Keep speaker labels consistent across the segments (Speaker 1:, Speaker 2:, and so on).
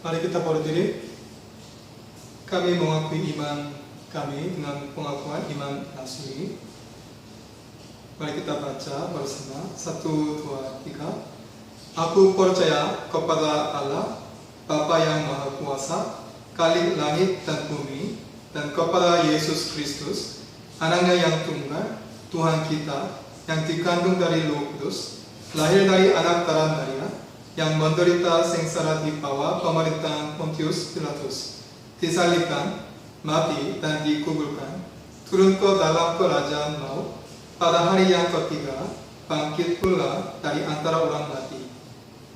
Speaker 1: Mari kita berdiri. Kami mengakui iman kami dengan pengakuan iman asli. Mari kita baca bersama. 1, 2, 3. Aku percaya kepada Allah, Bapa yang Maha Kuasa, Khalik langit dan bumi, dan kepada Yesus Kristus, Anaknya yang tunggal, Tuhan kita, yang dikandung dari Roh Kudus, lahir dari anak darah Maria, yang menderita sengsara di bawah pemerintahan Pontius Pilatus, disalibkan, mati dan dikuburkan, turun ke dalam kerajaan maut, pada hari yang ketiga, bangkit pula dari antara orang mati,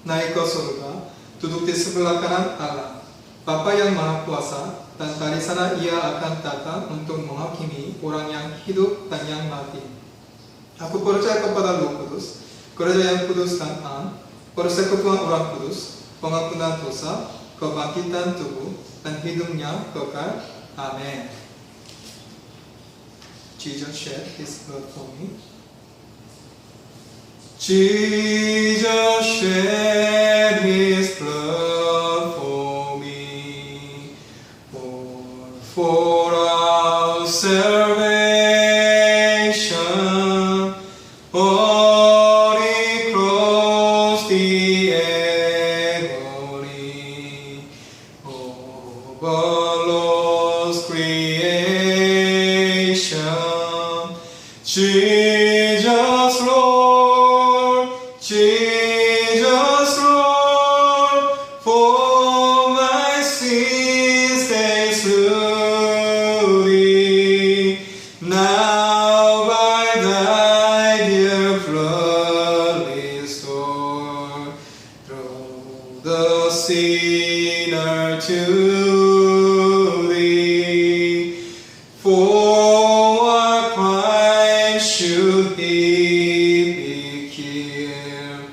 Speaker 1: naik ke surga, duduk di sebelah kanan Allah, Bapa yang Maha Kuasa, dan dari sana Ia akan datang untuk menghakimi orang yang hidup dan yang mati. Aku percaya kepada Roh Kudus, gereja yang kudus dan am, persekutuan orang kudus, pengampunan dosa, kebangkitan tubuh, dan hidupnya kekal. Amin. Jesus shed His blood for me. Jesus shed His blood for me, for our salvation. Oh, He crossed the agony over lost creation. Jesus Lord, Jesus Lord, for my sins they slew Thee. Now by Thy dear blood restored, throw the sinner to Thee. For what crime should He be killed?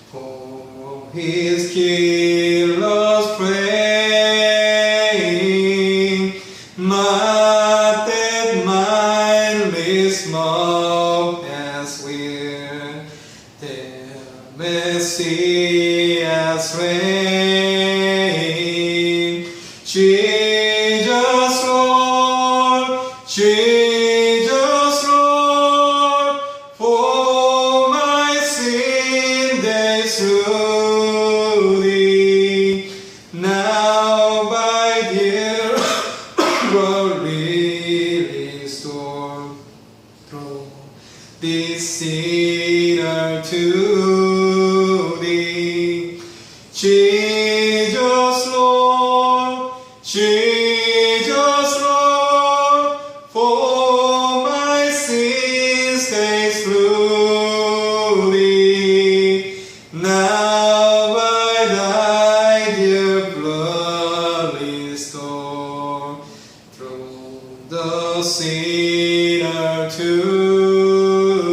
Speaker 1: For His killers praying, my dead mindless mob as we're their Messiah's reign. Jesus Lord, Jesus Lord, for my sin they slew Thee. Now by dear blood restored, throw this sinner to Thee. Jesus Lord, Jesus Lord, for my sins they slew Thee. Now by Thy dear blood restored, throw the sinner to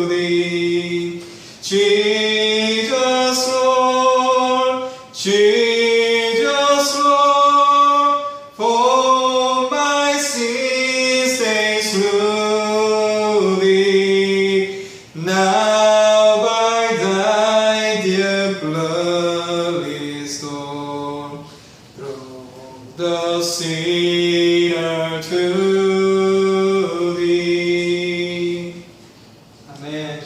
Speaker 1: Thee. Jesus Lord, Jesus Lord, for my sins they slew Thee. Now by Thy dear blood restored, throw the sinner to Thee. Amen.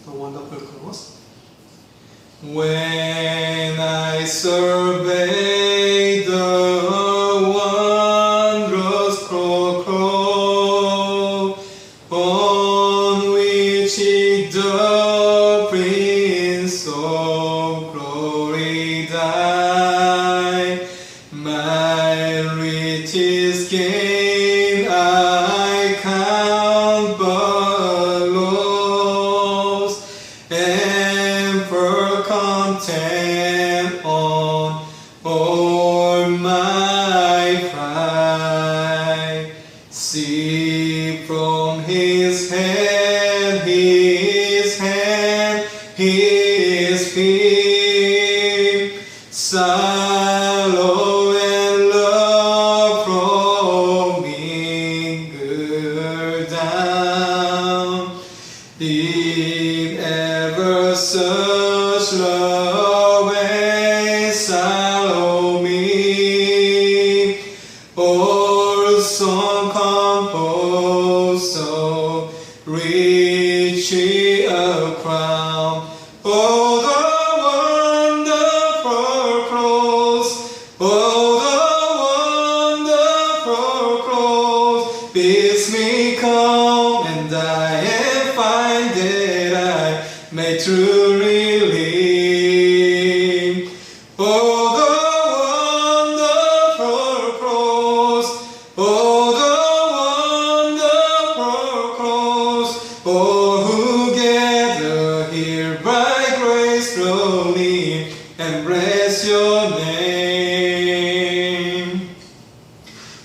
Speaker 1: The wonderful cross. When I survey the wondrous cross on which the Prince of Glory died, my richest gain I count but loss, and for content on all my pride. See from His hand, His feet, sorrow and love from mingled down. such love as follow me, all song composed so richly a crown. Oh, the wonderful cross, oh, the wonderful cross, bids me come, and I am find that I may truly live. Oh, the wonderful cross, oh, the wonderful cross, oh, who gather here by grace through me, and bless your name.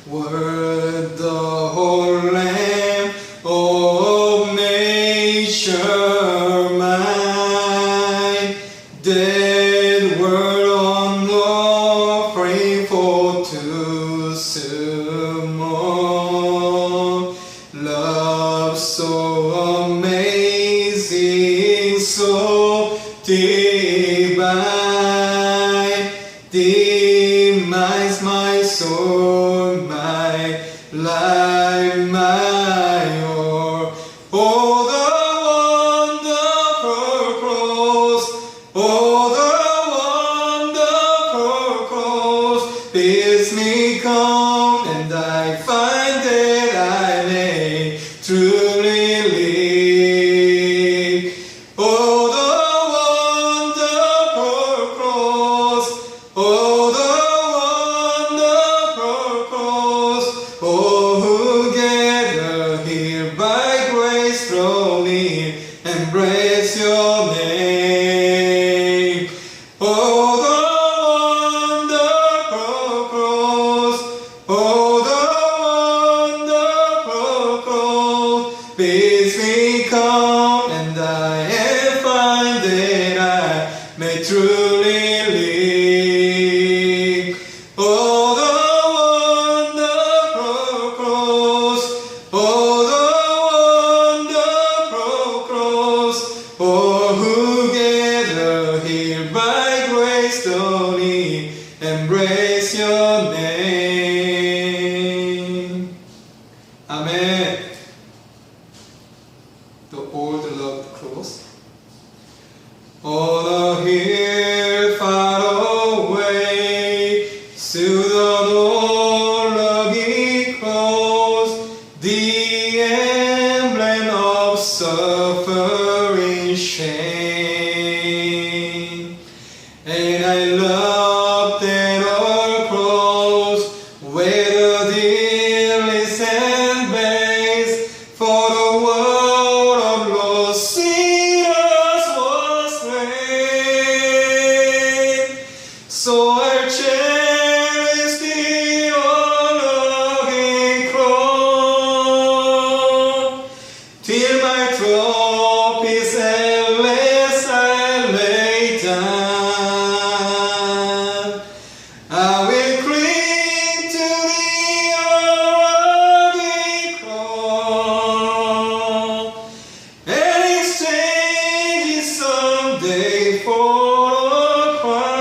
Speaker 1: Word the whole Lamb of nature mine, that word on offering for to small. Love so amazing, so divine, demise my soul, my life, my all. Oh, the wonderful cross, oh, the wonderful cross, bids me come, and I find that I may truly live. Oh, the wonderful cross, oh, the wonderful cross, oh, who gather here by grace through me, and bless your name. Oh, the wonderful cross, oh, the wonderful cross, bids me come, and I am find that I may truly live. Oh, the wonderful cross, oh, the wonderful cross, oh, who gather here by grace only, embrace your name. Amen. The old loved cross. On a hill far away, to the old rugged cross, the emblem of suffering shame. And I love that old cross, where the deal is and base, for the world of lost sinners was slain. So I cherish the old rugged cross, till my trophies at last I lay down. I will cling to the old rugged cross, and exchange it someday for a crown.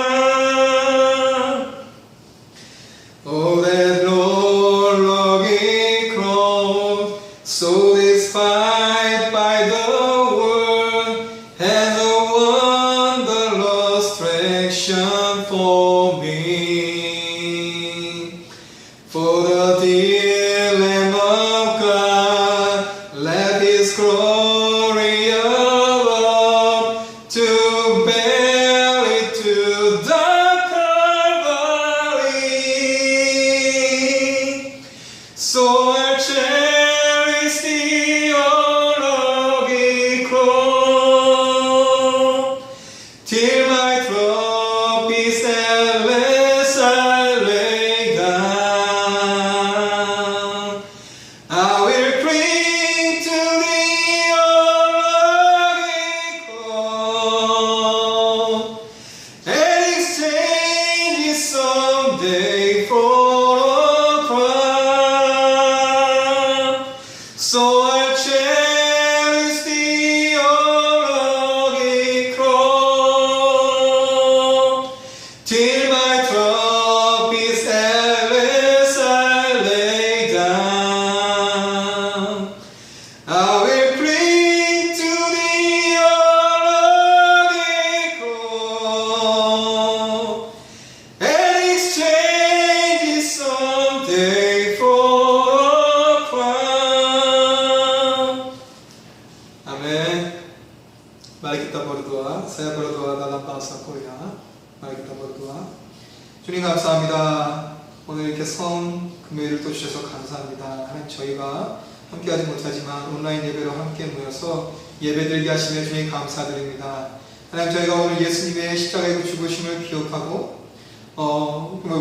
Speaker 1: Oh, that old rugged cross, so despised by the world, has a wondrous attraction for me. For the dear Lamb of God, let His glory above to bear it to the Calvary. So I cherish the old rugged cross, till my trophies at last I lay down. I will cling to the I will cling to the unruly cross and exchange it someday for a crown. Amin. Mari kita berdoa. Saya berdoa dalam bahasa Korea. Mari kita berdoa. 주님 감사합니다. 오늘 이렇게 성 금요일을 또 주셔서 감사합니다. 하나님 저희가 함께하지 못하지만 온라인 예배로 함께 모여서 예배드리게 하시며 주님 감사드립니다. 하나님 저희가 오늘 예수님의 십자가의 죽으심을 기억하고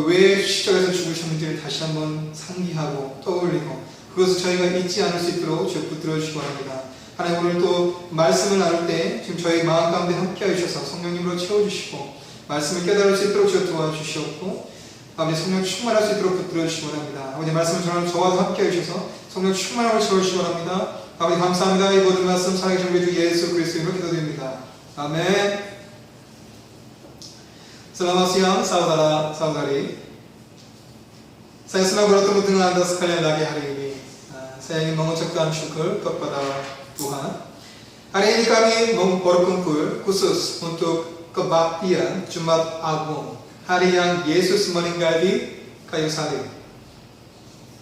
Speaker 1: 왜 십자가에서 죽으셨는지를 다시 한번 상기하고 떠올리고 그것을 저희가 잊지 않을 수 있도록 주여 붙들어 주시기 바랍니다. 하나님 오늘 또 말씀을 나눌 때 지금 저희 마음 가운데 함께해 주셔서 성령님으로 채워주시고 말씀을 깨달을 수 있도록 주여 도와주시옵고 아버지 성령 충만할 수 있도록 붙들어 주시기 바랍니다. 아버지 말씀을 전하는 저와도 함께해 주셔서 성령 충만함을 채워주시기 바랍니다. 아버지 감사합니다. 이 모든 말씀 살아계신 우리 주 예수 그리스도로 기도드립니다. 아멘. Selamat siang saudara saudari. Saya senang bertemu dengan Anda sekalian lagi hari ini. Saya ingin mengucapkan syukur kepada Tuhan. Hari ini kami berkumpul khusus untuk kebaktian Jumat Agung, hari yang Yesus meninggal di kayu salib.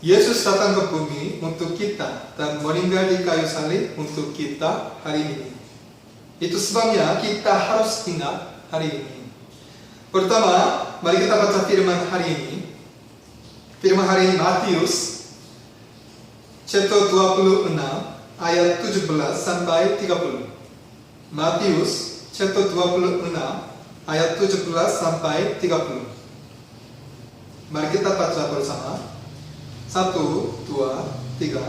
Speaker 1: Yesus datang ke bumi untuk kita dan meninggal di kayu salib untuk kita hari ini. Itu sebabnya kita harus ingat hari ini. Pertama, mari kita baca firman hari ini. Firman hari ini Matius chapter 26 ayat 17 sampai 30. Matius chapter 26 ayat 17 sampai 30. Mari kita baca bersama. 1, 2, 3.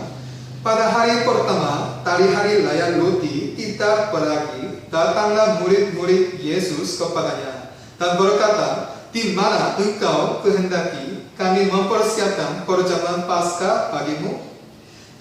Speaker 1: Pada hari pertama dari hari raya roti tidak berlagi, datanglah murid-murid Yesus kepadanya dan berkata, di mana engkau kehendaki kami mempersiapkan perjamuan Paskah bagimu?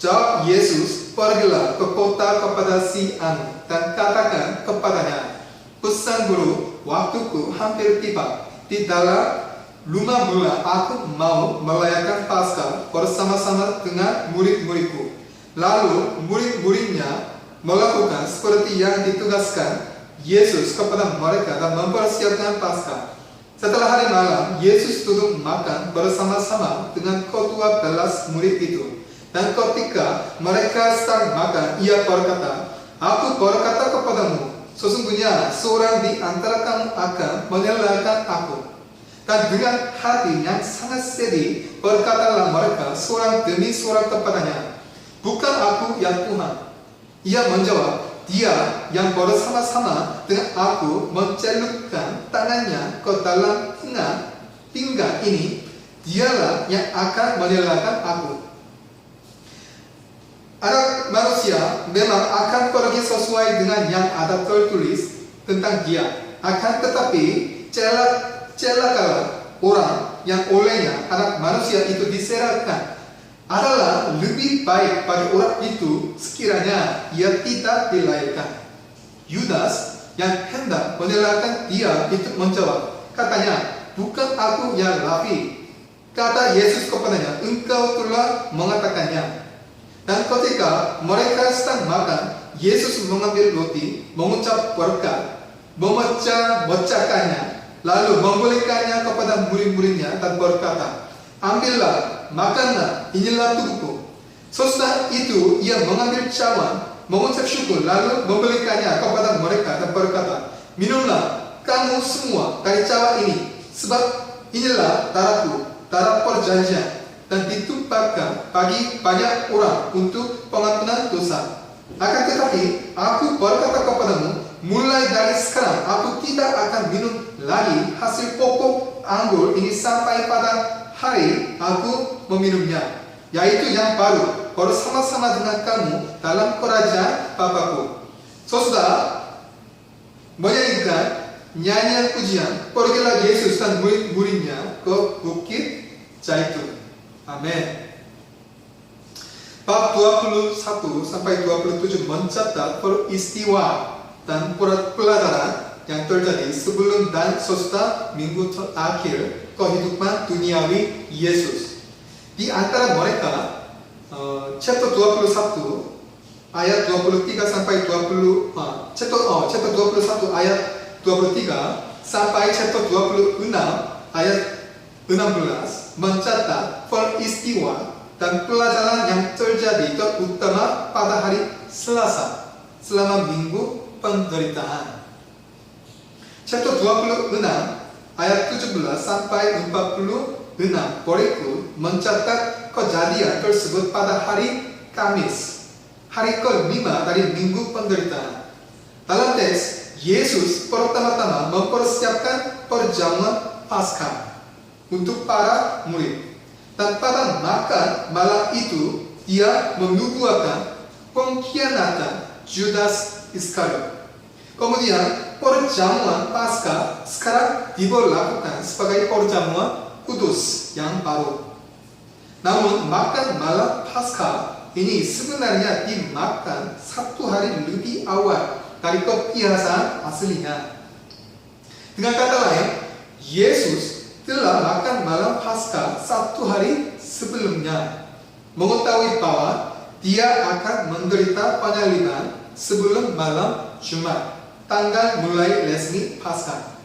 Speaker 1: Jawab Yesus, pergilah ke kota kepada si Anu dan katakan kepadanya, pesan guru, waktuku hampir tiba. Di dalam rumah mula aku mau merayakan Paskah bersama-sama dengan murid-muridku. Lalu murid-muridnya melakukan seperti yang ditugaskan Yesus kepada mereka dan mempersiapkan Paskah. Setelah hari malam, Yesus duduk makan bersama-sama dengan kedua belas murid itu. Dan ketika mereka sedang makan, ia berkata, aku berkata kepadamu, sesungguhnya seorang di antara kamu akan menyalahkan aku. Dan dengan hati yang sangat sedih, berkatalah mereka seorang demi seorang kepadanya, bukan aku yang Tuhan. Ia menjawab, dia yang bersama-sama dengan aku mencelupkan tangannya ke dalam pinggan ini, dialah yang akan menyalahkan aku. Anak manusia memang akan pergi sesuai dengan yang ada tertulis tentang dia. Akan tetapi celakalah orang yang olehnya anak manusia itu diserahkan. Adalah lebih baik bagi orang itu sekiranya ia tidak dilahirkan. Yudas yang hendak menyalahkan dia itu menjawab, katanya, bukan aku yang Rabi. Kata Yesus kepadanya, engkau telah mengatakannya. Dan ketika mereka sedang makan, Yesus mengambil roti, mengucap berkat, memecah-mecahkannya, lalu memberikannya kepada murid-muridnya dan berkata, ambillah, makanlah, inilah tubuhku. Sesudah itu ia mengambil cawan, mengucap syukur, lalu memberikannya kepada mereka dan berkata, minumlah kamu semua dari cawan ini, sebab inilah darahku, darah perjanjian, dan ditumpahkan bagi banyak orang untuk pengampunan dosa. Akan tetapi aku berkata kepadamu, mulai dari sekarang aku tidak akan minum lagi hasil pokok anggur ini sampai pada hari aku meminumnya, yaitu yang baru bersama-sama dengan kamu dalam kerajaan Bapa-Ku. Sesudah menyanyikan nyanyian pujian, pergilah Yesus dan murid-muridnya ke Bukit Zaitun. Amin. Bab 21 sampai 27 mencatat peristiwa dan pelajaran yang terjadi sebelum dan sesudah minggu terakhir kehidupan duniawi Yesus. Di antara mereka, chapter 21 ayat 23 sampai 20, chapter 21 ayat 23 sampai chapter 26 ayat 16 mencatat peristiwa dan pelajaran yang terjadi terutama pada hari Selasa selama minggu penderitaan. Chapter 26 ayat 17 sampai 46 berikut mencatat kejadian tersebut pada hari Kamis, hari kelima dari minggu penderitaan. Dalam teks, Yesus pertama-tama mempersiapkan perjamuan Paskah untuk para murid. Dan pada makan malam itu, dia menubuatkan pengkhianatan Judas Iskariot. Kemudian perjamuan Paskah sekarang diberlakukan sebagai perjamuan kudus yang baru. Namun makan malam Paskah ini sebenarnya dimakan 1 hari lebih awal dari kebiasaan aslinya. Dengan kata lain, Yesus telah makan malam Paskah 1 hari sebelumnya, mengetahui bahwa dia akan menderita penyaliban sebelum malam Jumat, tanggal mulai resmi Paskah.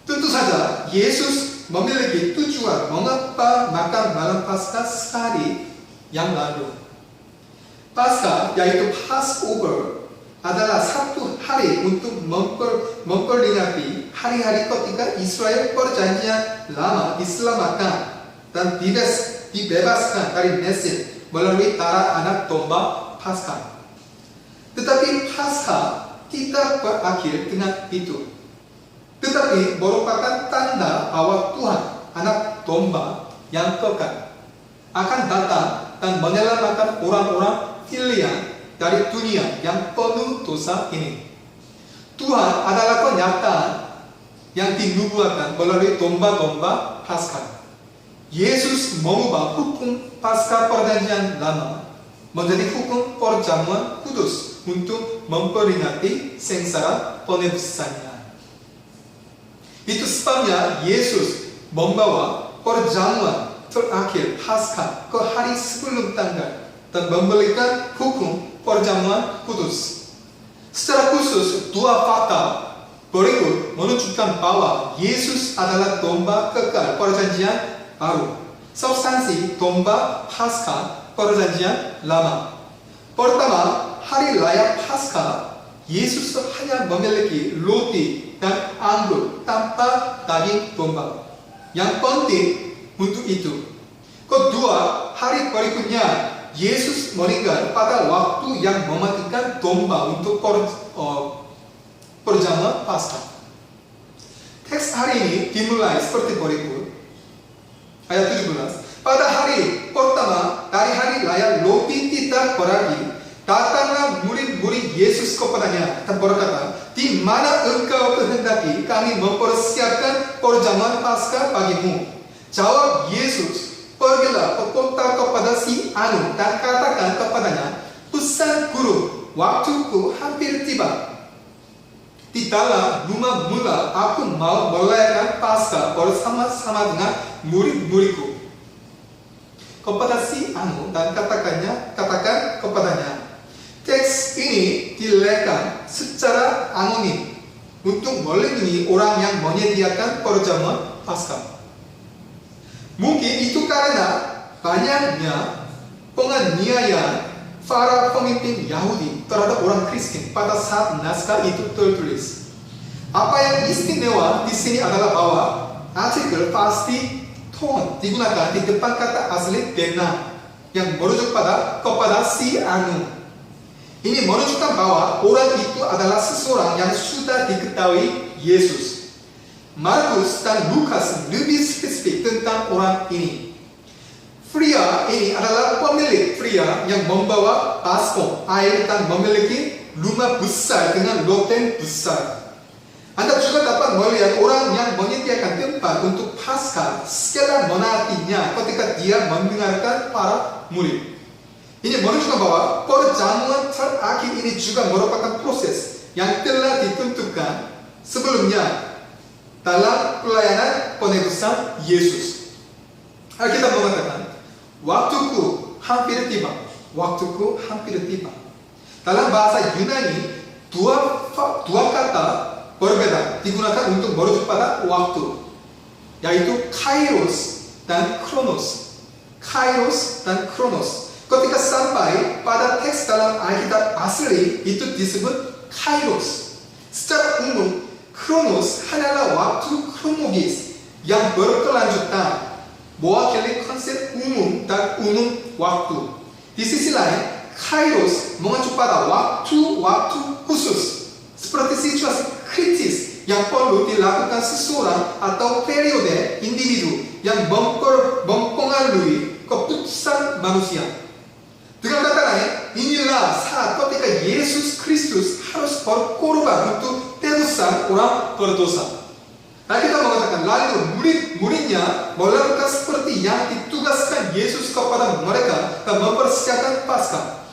Speaker 1: Tentu saja Yesus memiliki tujuan mengapa makan malam Paskah sehari yang lalu. Paskah, yaitu Passover, adalah 1 hari untuk memperingati hari-hari ketika Israel perjanjian lama diselamatkan dan dibebaskan dari Mesir melalui darah anak domba Paskah. Tetapi Paskah tidak berakhir dengan itu, tetapi merupakan tanda bahwa Tuhan, anak domba yang kekal, akan datang dan menyelamatkan orang-orang pilihan dari dunia yang penuh dosa ini. Tuhan adalah kenyataan yang dinubuatkan melalui domba-domba Paskah. Yesus mengubah hukum Paskah perjanjian lama menjadi hukum perjamuan kudus untuk memperingati sengsara penebusannya. Itu sebabnya Yesus membawa perjamuan terakhir Paskah ke hari sebelum tanggal dan memberikan hukum perjamuan kudus. Secara khusus, 2 fakta berikut menunjukkan bahwa Yesus adalah domba kekal perjanjian baru, substansi domba Paskah perjanjian lama. Pertama, hari raya Paskah, Yesus hanya memiliki roti dan anggur tanpa daging domba. Yang penting untuk itu. Kedua, hari berikutnya Yesus meninggal pada waktu yang mematikan domba untuk perjamuan Paskah. Teks hari ini dimulai seperti berikut. Ayat 17. Pada hari pertama dari hari raya roti tidak beragi, datanglah murid-murid Yesus kepadanya dan berkata, "Di mana engkau kehendaki kami mempersiapkan perjamuan Paskah bagimu?" Jawab Yesus, "Pergilah ke kota kepada si Anu dan katakan kepadanya, Tuhan Guru, waktuku hampir tiba. Di dalam rumah mula aku mau merayakan Paskah bersama-sama dengan murid-muridku." Kepada si Anu dan katakan kepadanya. Teks ini diletakkan secara anonim untuk melindungi orang yang menyediakan perjamuan Paskah. Mungkin itu karena banyaknya penganiayaan para pemimpin Yahudi terhadap orang Kristen pada saat naskah itu tertulis. Apa yang istimewa di sini adalah bahwa artikel pasti ton digunakan di depan kata asli dena yang merujuk kepada si Anu. Ini menunjukkan bahwa orang itu adalah seseorang yang sudah diketahui Yesus. Markus dan Lukas lebih spesifik tentang orang ini. Pria ini adalah pemilik pria yang membawa baskom air dan memiliki rumah besar dengan loteng besar. Anda juga dapat melihat orang yang menyediakan tempat untuk Paskah sekedar menantinya ketika dia mendengarkan para murid. Ini menunjukkan bahwa perjamuan terakhir ini juga merupakan proses yang telah ditentukan sebelumnya dalam pelayanan penebusan Yesus. Alkitab mengatakan, "Waktuku hampir tiba." Waktuku hampir tiba. Dalam bahasa Yunani, dua kata berbeda digunakan untuk merujuk pada waktu, yaitu kairos dan kronos. Kairos dan kronos. Ketika sampai pada teks dalam Alkitab asli itu disebut kairos. Secara umum, kronos hanyalah waktu kronologis yang berkelanjutan, mewakili konsep umum dan umum waktu. Di sisi lain, kairos mengacu pada waktu-waktu khusus, seperti situasi kritis yang perlu dilakukan seseorang atau periode individu yang mempengaruhi keputusan manusia. Dengan kata lain, inilah saat ketika Yesus Kristus harus berkorban untuk tebusan orang berdosa. Nah, kita mengatakan lalu murid-muridnya melakukan seperti yang ditugaskan Yesus kepada mereka dan mempersiapkan Paskah.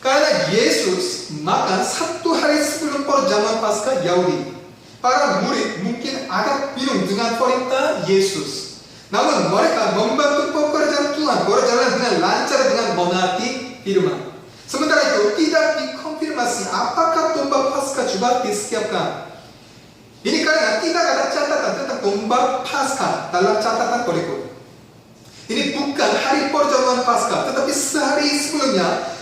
Speaker 1: Karena Yesus makan 1 hari sebelum perjamuan Paskah Yahudi, para murid mungkin agak bingung dengan perintah Yesus. Namun mereka membantu pekerjaan Tuhan berjalan dengan lancar dengan menaati firman. Sementara itu tidak dikonfirmasi apakah domba Paskah juga disiapkan. Ini karena tidak ada catatan tentang domba Paskah dalam catatan berikut. Ini bukan hari perjamuan Paskah, tetapi sehari sebelumnya.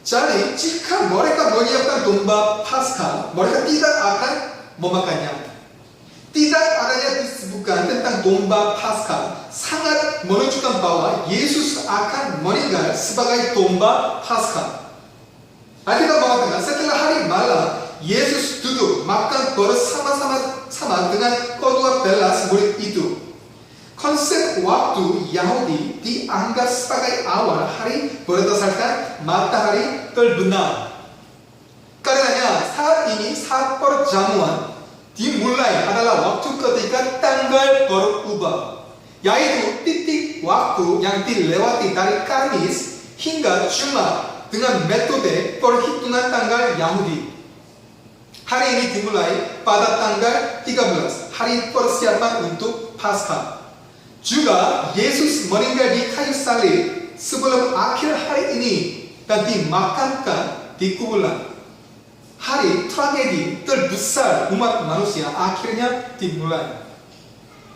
Speaker 1: Jadi jika mereka menyiapkan domba Paskah, mereka tidak akan memakannya. Tidak adanya disebutkan tentang domba Paskah sangat menunjukkan bahwa Yesus akan meninggal sebagai domba Paskah. Kita mengatakan setelah hari malam, Yesus duduk makan bersama-sama dengan kedua belas murid itu. Konsep waktu Yahudi dianggap sebagai awal hari berdasarkan matahari terbenam. Karenanya saat ini saat perjamuan dimulai adalah waktu ketika tanggal berubah, yaitu titik waktu yang dilewati dari Kamis hingga Jumat dengan metode perhitungan tanggal Yahudi. Hari ini dimulai pada tanggal 13, hari persiapan untuk Paskah. Juga Yesus meninggal di kayu salib sebelum akhir hari ini dan dimakamkan di kuburan. Hari tragedi terbesar umat manusia akhirnya dimulai.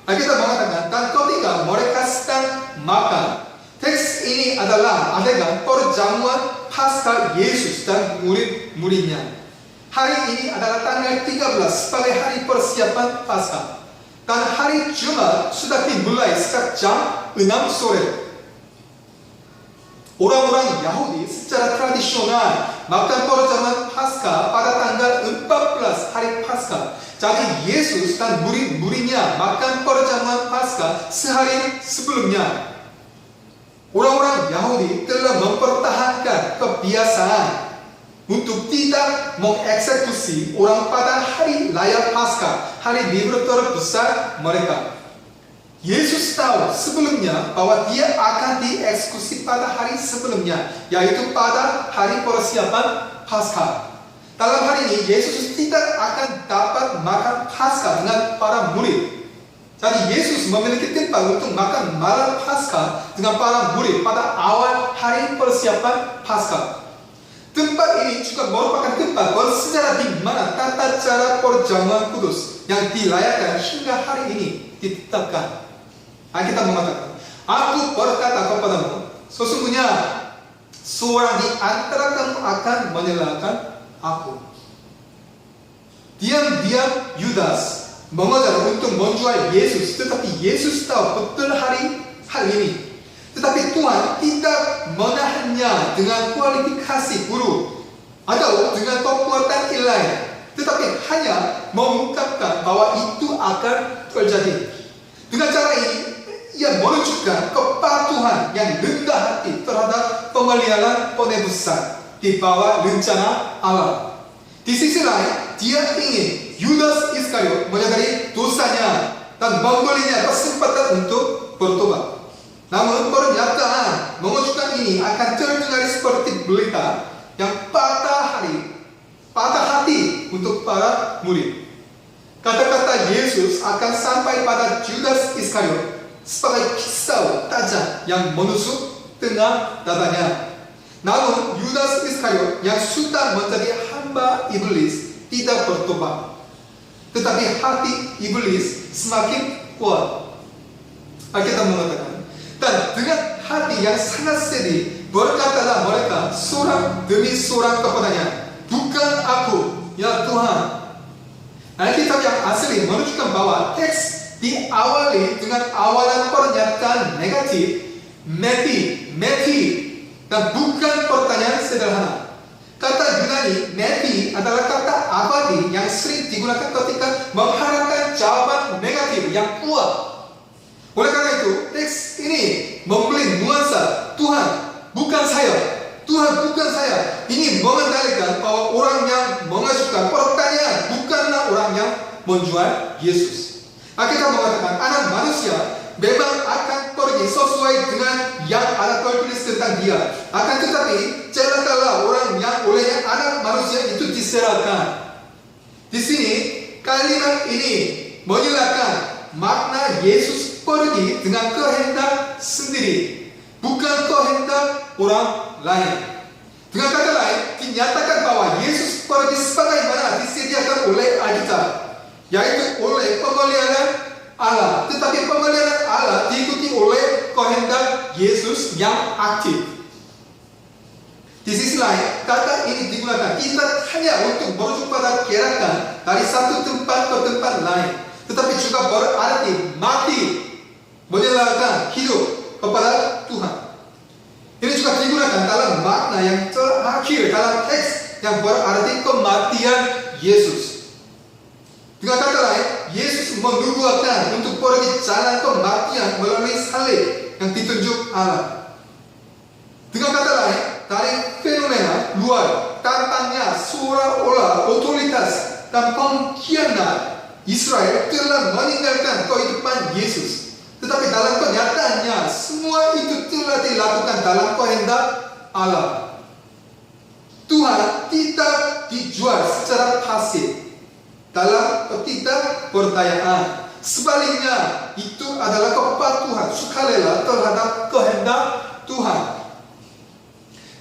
Speaker 1: Kita mengatakan, dan ketika mereka sedang makan, teks ini adalah adegan perjamuan Paskah Yesus dan murid-muridnya. Hari ini adalah tanggal 13 sebagai hari persiapan Paskah. Dan hari Jumat sudah dimulai sejak jam 6 sore. Orang-orang Yahudi secara tradisional makan perjamuan Paskah pada tanggal 14 hari Paskah. Jadi Yesus dan murid-muridnya makan perjamuan Paskah sehari sebelumnya. Orang-orang Yahudi telah mempertahankan kebiasaan untuk tidak mengeksekusi orang pada hari raya Paskah, hari libur terbesar mereka. Yesus tahu sebelumnya bahwa dia akan dieksekusi pada hari sebelumnya, yaitu pada hari persiapan Paskah. Dalam hari ini, Yesus tidak akan dapat makan Paskah dengan para murid. Jadi Yesus memiliki tempat untuk makan malam Paskah dengan para murid pada awal hari persiapan Paskah. Tempat ini juga merupakan tempat bersejarah di mana tata cara perjamuan kudus yang dirayakan hingga hari ini ditetapkan. Kita mengatakan, aku berkata kepadamu, sesungguhnya seorang di antara kamu akan menyalahkan aku. Diam-diam Yudas mengejar untuk menjual Yesus, tetapi Yesus tahu betul hal ini. Tetapi Tuhan tidak menahannya dengan kualifikasi buruk atau dengan kekuatan ilahi, tetapi hanya mengungkapkan bahwa itu akan terjadi. Dengan cara ini, ia menunjukkan kepatuhan yang rendah hati terhadap pemeliharaan penebusan di bawah rencana Allah. Di sisi lain, dia ingin Yudas Iskariot menyadari dosanya dan memberinya kesempatan untuk bertobat. Namun pernyataan menunjukkan ini akan terdengar seperti berita yang patah hati untuk para murid. Kata-kata Yesus akan sampai pada Yudas Iskariot sebagai pisau tajam yang menusuk tengah dadanya. Namun Yudas Iskariot yang sudah menjadi hamba iblis tidak bertobat. Tetapi hati iblis semakin kuat. Alkitab mengatakan, dan dengan hati yang sangat sedih berkatalah mereka seorang demi seorang kepadanya, bukan aku, ya Tuhan. Alkitab yang asli menunjukkan bahwa teks diawali dengan awalan pernyataan negatif, meti, dan bukan pertanyaan sederhana. Kata Yunani meti adalah kata abadi yang sering digunakan ketika mengharapkan jawaban negatif yang kuat. Oleh karena itu, teks ini memberi nuansa Tuhan bukan saya, Tuhan bukan saya. Ini mengendalikan bahwa orang yang mengajukan pertanyaan bukanlah orang yang menjual Yesus. Alkitab mengatakan anak manusia memang akan pergi sesuai dengan yang ada tertulis tentang dia. Akan tetapi celakalah orang yang olehnya anak manusia itu diserahkan. Di sini kalimat ini menjelaskan makna Yesus pergi dengan kehendak sendiri, bukan kehendak orang lain. Dengan kata lain, dinyatakan bahwa Yesus pergi sebagaimana disediakan oleh Alkitab, yaitu oleh pemeliharaan Allah. Tetapi pemeliharaan Allah diikuti oleh kehendak Yesus yang aktif. Di sisi lain, kata ini digunakan tidak hanya untuk merujuk pada gerakan dari satu tempat ke tempat lain, tetapi juga berarti mati, menyerahkan hidup kepada Tuhan. Ini juga digunakan dalam makna yang terakhir dalam teks yang berarti kematian Yesus. Dengan kata lain, Yesus menubuatkan untuk pergi jalan kematian melalui salib yang ditunjuk Allah. Dengan kata lain, dari fenomena luar datangnya seolah-olah otoritas dan pengkhianat Israel telah meninggalkan kehidupan Yesus. Tetapi dalam kenyataannya semua itu telah dilakukan dalam kehendak Allah. Tuhan tidak dijual secara pasif dalam ketidakberdayaan. Sebaliknya, itu adalah kepatuhan sukarela terhadap kehendak Tuhan.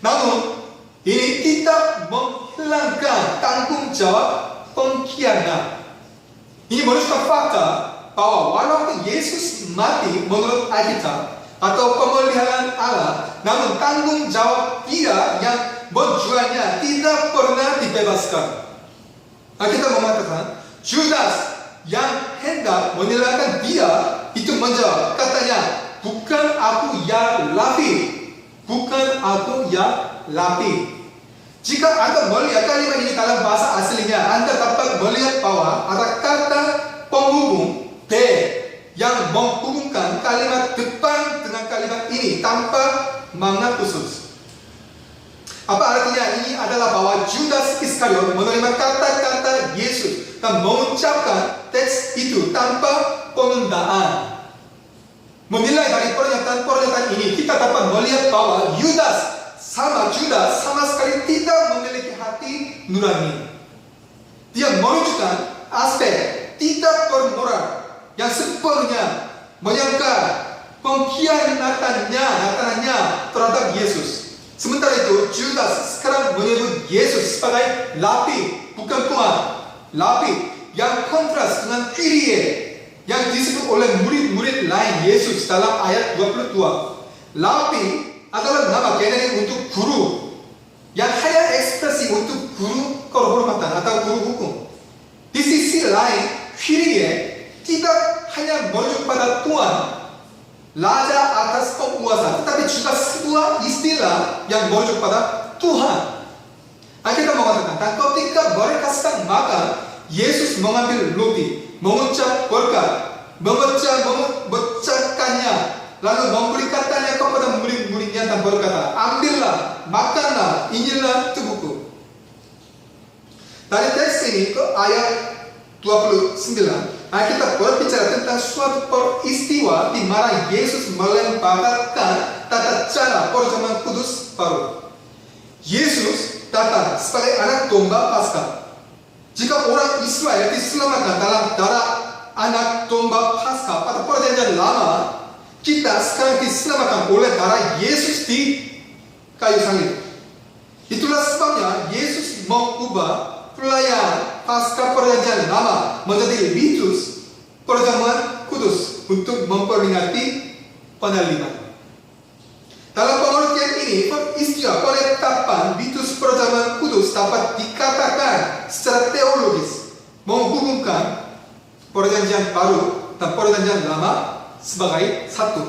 Speaker 1: Namun, ini tidak menghilangkan tanggung jawab pengkhianat. Ini menunjukkan fakta bahwa walaupun Yesus mati menurut Alkitab atau pemeliharaan Allah, namun tanggung jawab dia yang menjualnya tidak pernah dibebaskan. Alkitab mengatakan Judas yang hendak menyerahkan dia itu menjawab, katanya, bukan aku ya Rabi, bukan aku ya Rabi. Jika Anda melihat kalimat ini dalam bahasa aslinya, Anda dapat melihat bahwa ada kata penghubung D yang menghubungkan kalimat depan dengan kalimat ini tanpa makna khusus. Apa artinya? Ini adalah bahwa Judas Iskariot menerima kata-kata Yesus dan mengucapkan teks itu tanpa penundaan. Menilai dari pernyataan-pernyataan ini, kita dapat melihat bahwa Judas sama sekali tidak memiliki hati nurani. Dia menunjukkan aspek tidak bermoral yang sepenuhnya menyangka pengkhianatannya terhadap Yesus. Sementara itu Judas sekarang menyebut Yesus sebagai Rabi, bukan Tuhan. Rabi yang kontras dengan Kyrie yang disebut oleh murid-murid lain Yesus dalam ayat 22. Rabi adalah nama generik untuk guru yang hanya ekspresi untuk guru kehormatan atau guru hukum. Di sisi lain, Kyrie tidak hanya merujuk pada Tuhan, Raja atas penguasa, tetapi juga sebuah istilah yang merujuk pada Tuhan. Alkitab mengatakan, dan ketika mereka sedang makan, Yesus mengambil roti, mengucap berkat, memecahkannya, lalu memberikannya kepada murid-muridnya dan berkata, ambillah, makanlah, inilah tubuhku. Dari teks ini ke ayat 29, kita berbicara tentang suatu peristiwa di mana Yesus melemparkan tata cara perjamuan kudus baru. Yesus datang sebagai anak domba Paskah. Jika orang Israel diselamatkan dalam darah anak domba Paskah pada perjanjian lama, kita sekarang diselamatkan oleh darah Yesus di kayu salib. Itulah sebabnya Yesus mengubah pelayan Paskah Perjanjian Lama menjadi ritus perjamuan kudus untuk memperingati penyaliban. Dalam pengertian ini, peristiwa penetapan ritus perjamuan kudus dapat dikatakan secara teologis menghubungkan Perjanjian Baru dan Perjanjian Lama sebagai satu.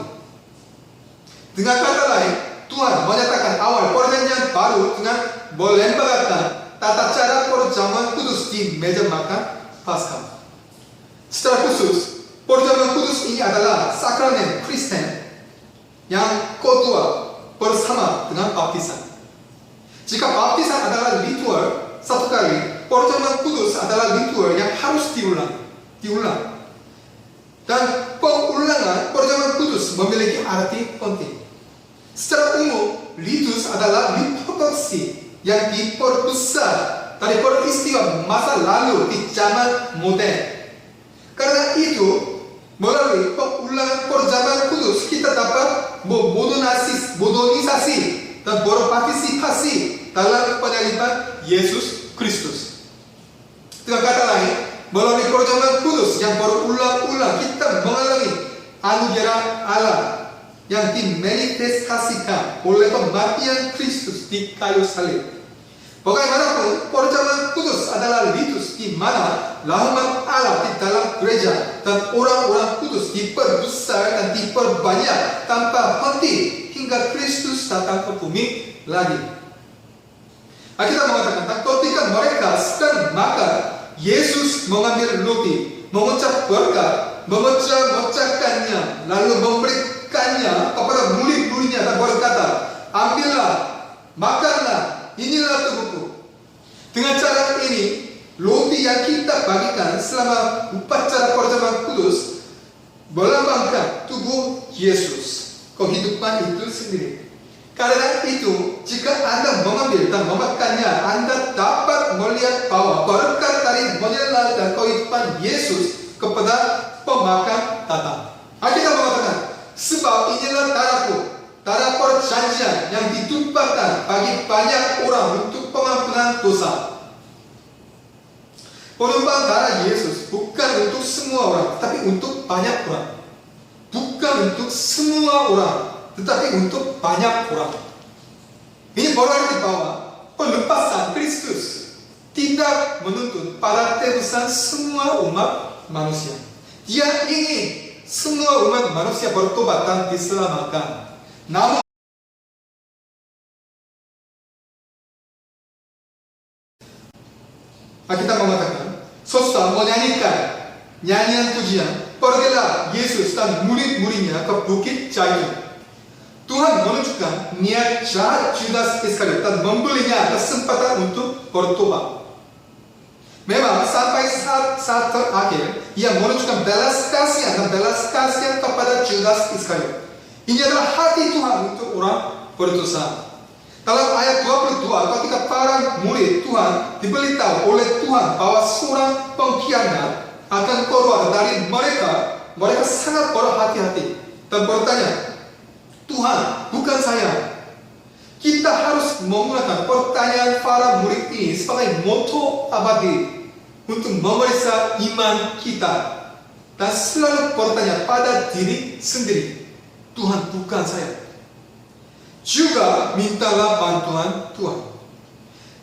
Speaker 1: Dengan kata lain, Tuhan menyatakan awal Perjanjian Baru dengan melembagakan tata cara perjamuan kudus di meja makan Paskah. Secara khusus, perjamuan kudus ini adalah sakramen Kristen yang kedua bersama dengan baptisan. Jika baptisan adalah ritual satu kali, perjamuan kudus adalah ritual yang harus diulang. Dan pengulangan perjamuan kudus memiliki arti penting. Secara umum, ritus adalah reproduksi yang diperbesar dari peristiwa masa lalu di zaman modern. Karena itu, melalui pengulangan perjamuan kudus kita dapat modernisasi dan berpartisipasi dalam penyaliban Yesus Kristus. Dengan kata lain, melalui perjamuan kudus yang berulang-ulang kita mengalami anugerah Allah yang dimanifestasikan oleh kematian Kristus di kayu salib. Bagaimanapun, perjamuan kudus adalah ritus di mana rahmat Allah di dalam gereja dan orang-orang kudus diperbesar dan diperbanyak tanpa henti hingga Kristus datang ke bumi lagi. Alkitab mengatakan, ketika mereka sedang makan, Yesus mengambil roti, mengucap berkat, memecah-mecahkannya, lalu memberikannya kepada murid-muridnya dan berkata, ambillah, makanlah, inilah tubuhku. Dengan cara ini, roti yang kita bagikan selama upacara perjamuan kudus melambangkan tubuh Yesus, kehidupan itu sendiri. Karena itu, jika Anda mengambil dan memakannya, Anda dapat melihat bahwa berkat dari menyalakan kehidupan Yesus kepada pemakan datang. Alkitab mengatakan, sebab inilah darahku, darah perjanjian yang ditumpahkan bagi banyak orang untuk pengampunan dosa. Penumpahan darah Yesus bukan untuk semua orang, tetapi untuk banyak orang. Bukan untuk semua orang, tetapi untuk banyak orang. Ini berarti bahwa penebusan Kristus tidak menuntut pada tebusan semua umat manusia. Dia ingin semua umat manusia bertobat dan diselamatkan. Namun kita mengatakan, sesudah menyanyikan nyanyian pujian, pergilah Yesus dan murid-muridnya ke Bukit Zaitun. Tuhan menunjukkan niat jahat Judas Iskariot dan memberinya kesempatan untuk bertobat. Memang sampai saat terakhir, ia menunjukkan belas kasihan dan belas kasihan kepada Judas Iskariot. Ini adalah hati Tuhan untuk orang berdosa. Dalam ayat 22, ketika para murid Tuhan diberitahu oleh Tuhan bahwa seorang pengkhianat akan keluar dari mereka, mereka sangat berhati-hati dan bertanya, Tuhan, bukan saya. Kita harus menggunakan pertanyaan para murid ini sebagai moto abadi untuk memeriksa iman kita dan selalu bertanya pada diri sendiri, Tuhan, bukan saya. Juga mintalah bantuan Tuhan.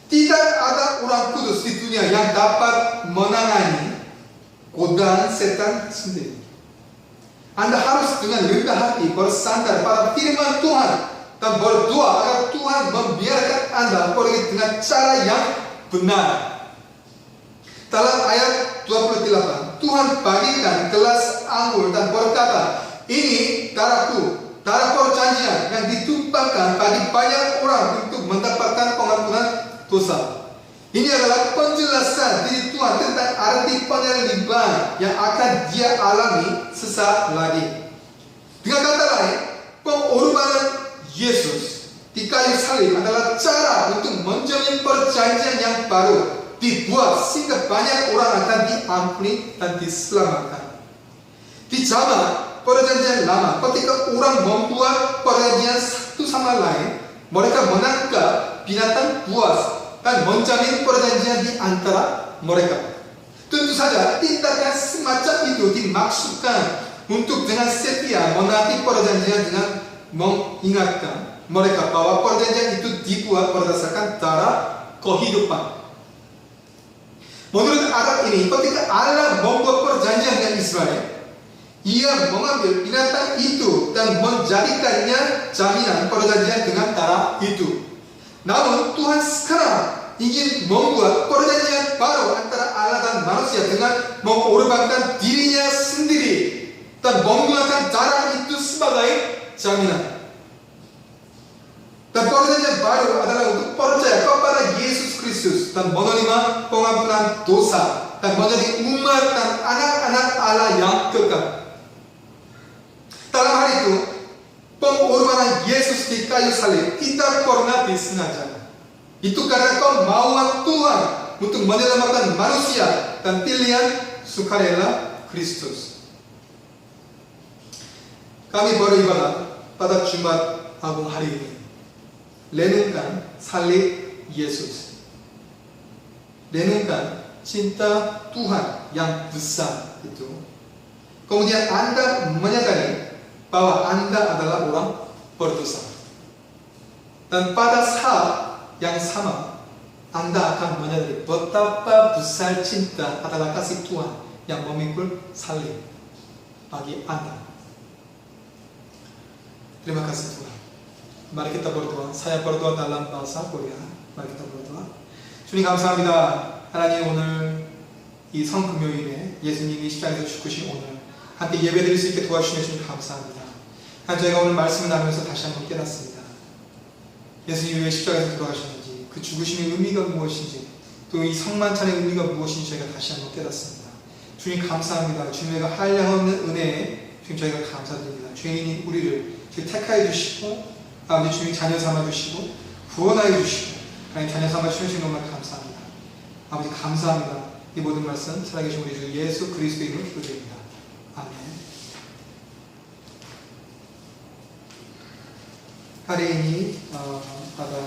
Speaker 1: Tidak ada orang kudus di dunia yang dapat menangani godaan setan sendiri. Anda harus dengan rendah hati bersandar pada firman Tuhan dan berdoa agar Tuhan membiarkan Anda pergi dengan cara yang benar. Dalam ayat 28, Tuhan bagikan gelas anggur dan berkata, ini darahku, darah perjanjian yang ditumpahkan bagi banyak orang untuk mendapatkan pengampunan dosa. Ini adalah penjelasan diri Tuhan tentang arti penyaliban yang akan dia alami sesaat lagi. Dengan kata lain, pengorbanan Yesus di kayu salib adalah cara untuk menjalin perjanjian yang baru dibuat sehingga banyak orang akan diampuni dan diselamatkan. Di zaman perjanjian lama, ketika orang membuat perjanjian satu sama lain, mereka menangkap binatang buas dan menjamin perjanjian di antara mereka. Tentu saja tindakan semacam itu dimaksudkan untuk dengan setia menaati perjanjian dengan mengingatkan mereka bahwa perjanjian itu dibuat berdasarkan darah kehidupan. Menurut adat ini, ketika Allah membuat perjanjian dengan Israel, Ia mengambil binatang itu dan menjadikannya jaminan perjanjian dengan darah itu. Namun Tuhan sekarang ingin membuat perjanjian baru antara Allah dan manusia dengan mengorbankan dirinya sendiri dan menggunakan darah itu sebagai jaminan. Dan perjanjian baru adalah untuk percaya kepada Yesus Kristus dan menerima pengampunan dosa dan menjadi umat dan anak-anak Allah yang kekal. Dalam hal itu, pengorbanan Yesus di kayu salib tidak pernah disengaja. Itu karena kemauan Tuhan untuk menyelamatkan manusia dan pilihan sukarela Kristus. Kami beribadah pada Jumat Agung hari ini. Renungkan salib Yesus. Renungkan cinta Tuhan yang besar itu. Kemudian Anda menyadari bahwa Anda adalah orang berdosa. Dan pada saat yang sama, Anda akan menyadari betapa besar cinta adalah kasih Tuhan yang memikul salib bagi Anda. Terima kasih Tuhan. Mari kita berdoa. Saya berdoa dalam bahasa Korea. Mari kita berdoa. 주님 감사합니다. 하나님 오늘 이 성금요일에 예수님이 십자가에서 죽으신 오늘 함께 예배드릴 수 있게 도와주시면 주님 감사합니다. 하나님 저희가 오늘 말씀을 나누면서 다시 한번 깨닫습니다. 예수님이 왜 십자가에서 돌아가셨는지, 그 죽으심의 의미가 무엇인지, 또 이 성만찬의 의미가 무엇인지 저희가 다시 한번 깨닫습니다. 주님 감사합니다. 주님의 한량없는 은혜에 주님 저희가 감사드립니다. 죄인인 우리를 택하여 주시고 아버지 주님 자녀 삼아주시고 구원하여 주시고 하나님 자녀 삼아주시는 것만 감사합니다. 아버지 감사합니다. 이 모든 말씀 살아계신 우리 주 예수 그리스도의 이름으로 기도드립니다. 아멘. Hari ini pada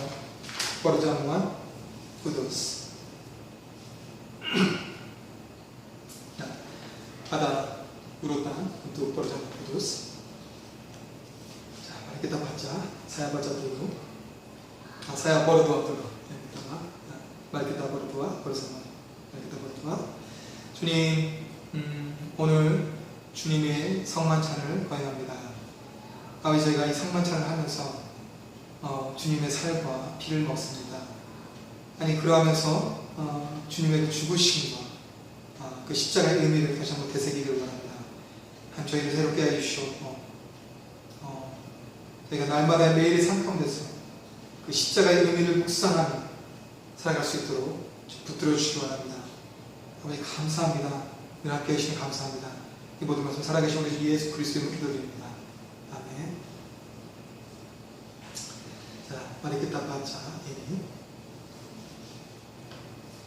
Speaker 1: perjamuan kudus. Nah, ada urutan untuk perjamuan kudus. Mari kita baca. Saya baca dulu. Saya berdoa dulu. Yang pertama, mari kita berdoa bersama. Mari kita berdoa. 주님, 오늘 주님의 성만찬을 거행합니다. 아버지 저희가 이 성만찬을 하면서 주님의 살과 피를 먹습니다. 아니 그러하면서 주님의 죽으심과 그 십자가의 의미를 다시 한번 되새기기를 바랍니다. 하나님 저희를 새롭게 해주시옵고 저희가 날마다 매일의 삶 가운데서 그 십자가의 의미를 묵상하며 살아갈 수 있도록 붙들어 주시기 바랍니다. 아버지 감사합니다. 늘 함께 해주시니 감사합니다. 이 모든 말씀 살아계신 우리 예수 그리스도의 이름으로 기도드립니다. 아멘. 자, mari kita baca ini.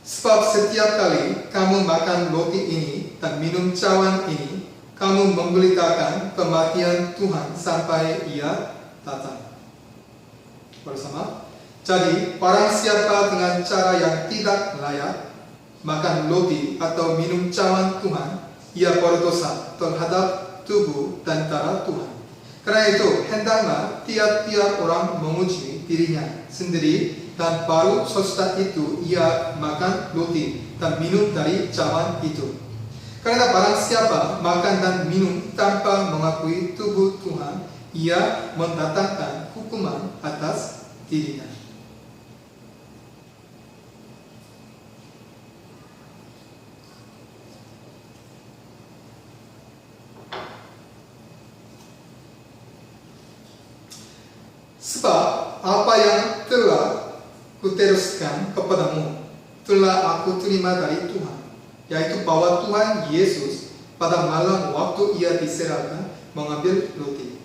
Speaker 1: Sebab setiap kali kamu makan roti ini dan minum cawan ini, kamu memberitakan kematian Tuhan sampai Ia datang. Bersama. Jadi, barang siapa dengan cara yang tidak layak makan roti atau minum cawan Tuhan, ia berdosa terhadap tubuh dan darah Tuhan. Karena itu, hendaklah tiap-tiap orang menguji dirinya sendiri dan baru sesudah itu ia makan roti dan minum dari cawan itu. Karena barang siapa makan dan minum tanpa mengakui tubuh Tuhan, ia mendatangkan hukuman atas dirinya. Sebab apa yang telah kuteruskan kepadamu telah aku terima dari Tuhan, yaitu bahwa Tuhan Yesus pada malam waktu ia diserahkan mengambil roti.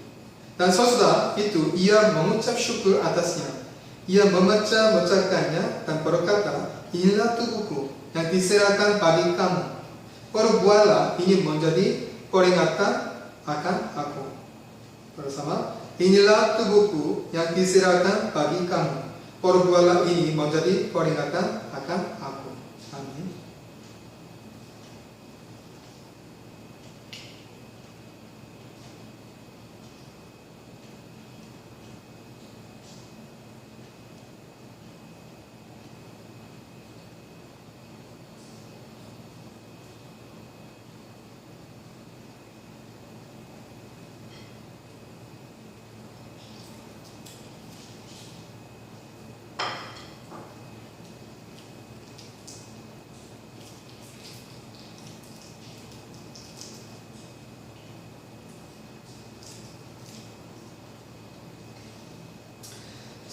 Speaker 1: Dan sesudah itu ia mengucap syukur atasnya. Ia memecah-mecahkannya dan berkata, inilah tubuhku yang diserahkan bagi kamu. Perbuatlah ini menjadi peringatan akan aku. Bersama. Inilah tubuhku yang diserahkan bagi kamu. Perbuatan ini menjadi peringatan akan aku. Amin.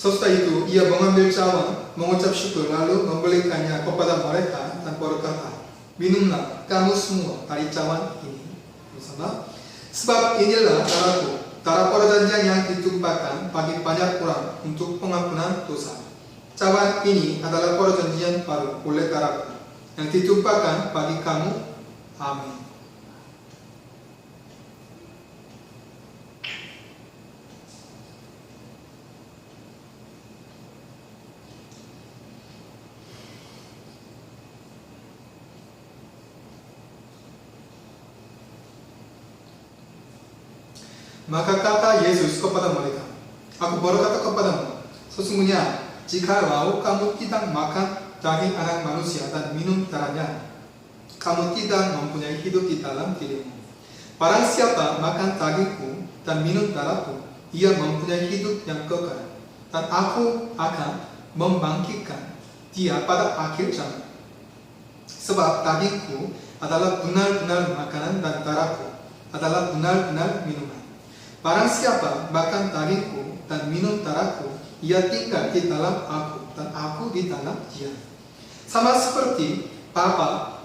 Speaker 1: Sesudah itu ia mengambil cawan, mengucap syukur, lalu memberikannya kepada mereka dan berkata, minumlah kamu semua dari cawan ini bersama, sebab inilah darahku, darah perjanjian yang ditumpahkan bagi banyak orang untuk pengampunan dosa. Cawan ini adalah perjanjian baru oleh darahku yang ditumpahkan bagi kamu. Amin. Maka kata Yesus kepada mereka, aku berkata kepadamu, sesungguhnya jikalau kamu tidak makan daging anak manusia dan minum darahnya, kamu tidak mempunyai hidup di dalam dirimu. Barang siapa makan dagingku dan minum darahku, ia mempunyai hidup yang kekal, dan aku akan membangkitkan dia pada akhir zaman. Sebab dagingku adalah benar-benar makanan dan darahku adalah benar-benar minuman. Barang siapa makan dagingku dan minum darahku, ia tinggal di dalam aku dan aku di dalam dia. Sama seperti Bapa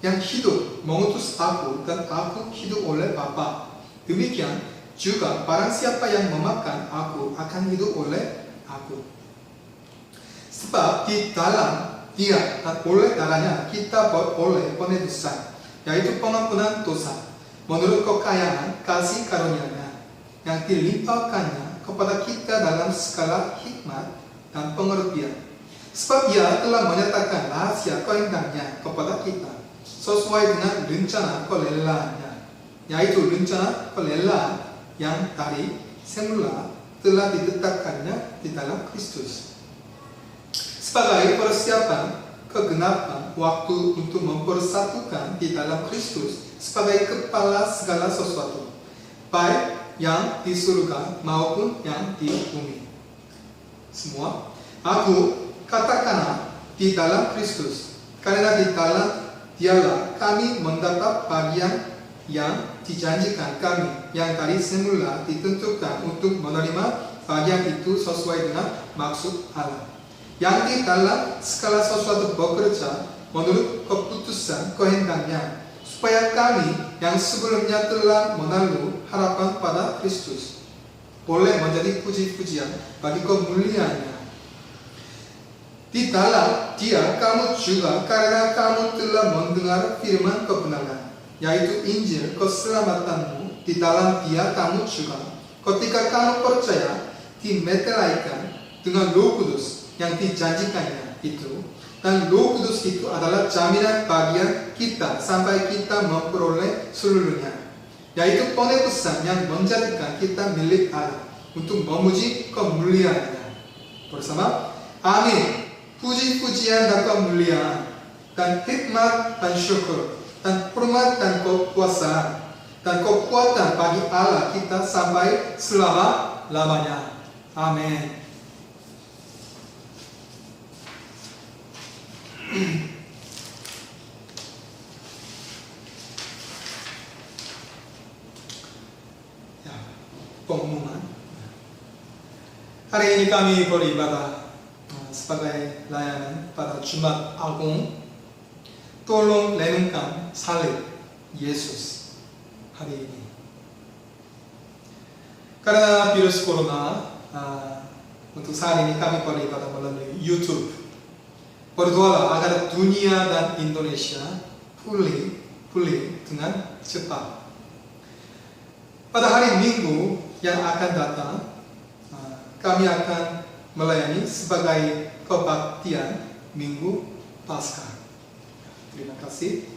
Speaker 1: yang hidup mengutus aku dan aku hidup oleh Bapa, demikian juga barang siapa yang memakan aku akan hidup oleh aku. Sebab di dalam dia dan oleh darahnya kita beroleh penebusan, yaitu pengampunan dosa, menurut kekayaan kasih karunia-Nya yang dilimpahkannya kepada kita dalam segala hikmat dan pengertian. Sebab Ia telah menyatakan rahasia kehendaknya kepada kita sesuai dengan rencana kelelaannya, yaitu rencana kelelaan yang dari semula telah ditetapkannya di dalam Kristus sebagai persiapan kegenapan waktu untuk mempersatukan di dalam Kristus sebagai kepala segala sesuatu, baik yang di surga maupun yang di bumi. Semua, aku katakanlah di dalam Kristus, karena di dalam Dialah kami mendapat bagian yang dijanjikan kami, yang dari semula ditentukan untuk menerima bagian itu sesuai dengan maksud Allah, yang di dalam segala sesuatu bekerja menurut keputusan kehendaknya, supaya kami yang sebelumnya telah menaruh harapan pada Kristus boleh menjadi puji-pujian bagi kemuliaan-Nya. Di dalam Dia kamu juga, karena kamu telah mendengar firman kebenaran, yaitu Injil keselamatanmu, di dalam Dia kamu juga, ketika kamu percaya, dimeteraikan dengan Roh Kudus yang dijanjikannya itu. Dan Roh Kudus itu adalah jaminan bagian kita sampai kita memperoleh seluruhnya, yaitu penebusan yang menjadikan kita milik Allah untuk memuji kemuliaan-Nya bersama. Amin. Puji-pujian dan kemuliaan dan hikmat dan syukur dan hormat dan kekuasaan dan kekuatan bagi Allah kita sampai selama-lamanya. Amin. Ya, pengumuman. Hari ini kami beribadah sebagai layanan pada Jumat Agung tolong renungkan salib Yesus hari ini. Karena virus corona, untuk saat ini kami beribadah melalui YouTube. Berdoalah agar dunia dan Indonesia pulih dengan cepat. Pada hari Minggu yang akan datang, kami akan melayani sebagai kebaktian Minggu Paskah. Terima kasih.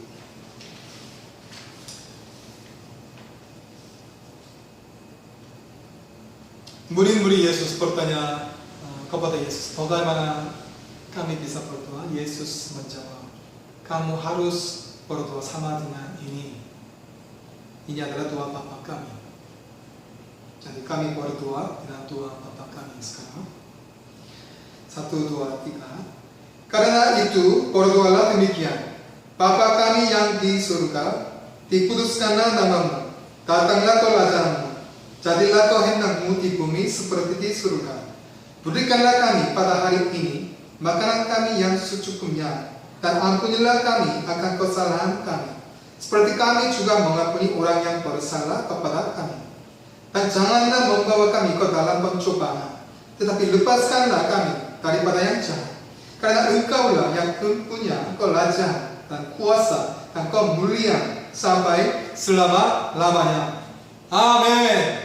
Speaker 1: Murid-murid Yesus bertanya kepada Yesus, bagaimana kami bisa berdoa? Yesus menjawab, kamu harus berdoa sama dengan ini. Ini adalah doa Bapa kami. Jadi kami berdoa dengan doa Bapa kami sekarang. 1, 2, 3. Karena itu berdoalah demikian. Bapa kami yang di surga, dikuduskanlah namamu, datanglah kerajaanmu, jadilah kehendakmu di bumi seperti di surga. Berikanlah kami pada hari ini makanan kami yang secukupnya, dan ampunilah kami akan kesalahan kami, seperti kami juga mengampuni orang yang bersalah kepada kami. Dan janganlah membawa kami ke dalam pencobaan, tetapi lepaskanlah kami daripada yang jahat. Karena Engkaulah yang punya kerajaan dan kuasa dan kemuliaan sampai selama-lamanya. Amin.